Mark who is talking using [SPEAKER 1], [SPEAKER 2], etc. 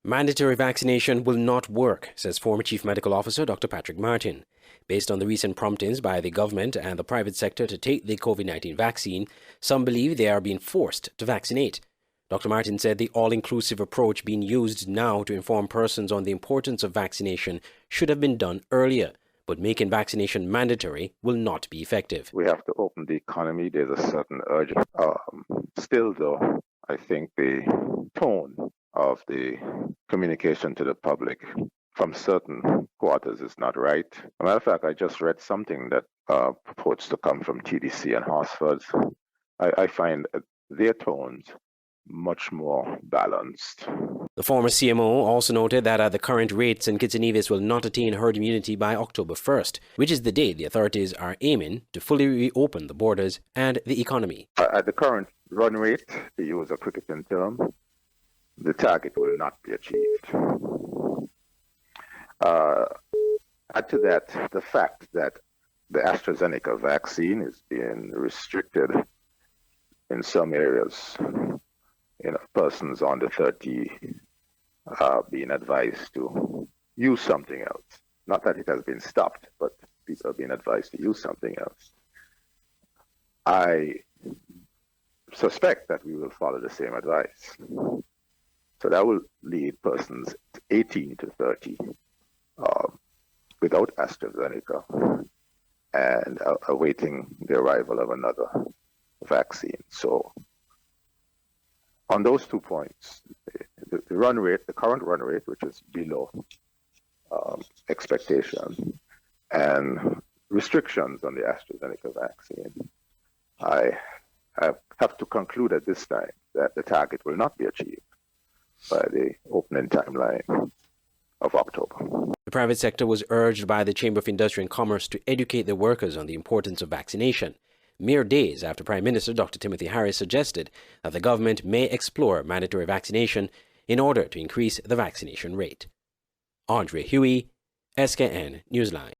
[SPEAKER 1] Mandatory vaccination will not work, says former Chief Medical Officer Dr. Patrick Martin. Based on the recent promptings by the government and the private sector to take the COVID-19 vaccine, some believe they are being forced to vaccinate. Dr. Martin said the all-inclusive approach being used now to inform persons on the importance of vaccination should have been done earlier, but making vaccination mandatory will not be effective.
[SPEAKER 2] We have to open the economy. There's a certain urgency. Still, though, I think the tone of the communication to the public from certain quarters is not right. As a matter of fact, I just read something that purports to come from TDC and Hartford's. I find their tones much more balanced.
[SPEAKER 1] The former CMO also noted that at the current rate, St. Kitts and Nevis will not attain herd immunity by October 1st, which is the date the authorities are aiming to fully reopen the borders and the economy.
[SPEAKER 2] At the current run rate, to use a cricketing term, the target will not be achieved. Add to that the fact that the AstraZeneca vaccine is being restricted in some areas. Persons under 30 are being advised to use something else. Not that it has been stopped, but people are being advised to use something else. I suspect that we will follow the same advice. So that will lead persons 18 to 30 without AstraZeneca and awaiting the arrival of another vaccine. So on those 2 points, the run rate, the current run rate, which is below expectation, and restrictions on the AstraZeneca vaccine, I have to conclude at this time that the target will not be achieved by the opening timeline of October.
[SPEAKER 1] The private sector was urged by the Chamber of Industry and Commerce to educate their workers on the importance of vaccination, mere days after Prime Minister Dr. Timothy Harris suggested that the government may explore mandatory vaccination in order to increase the vaccination rate. Andre Huey, SKN Newsline.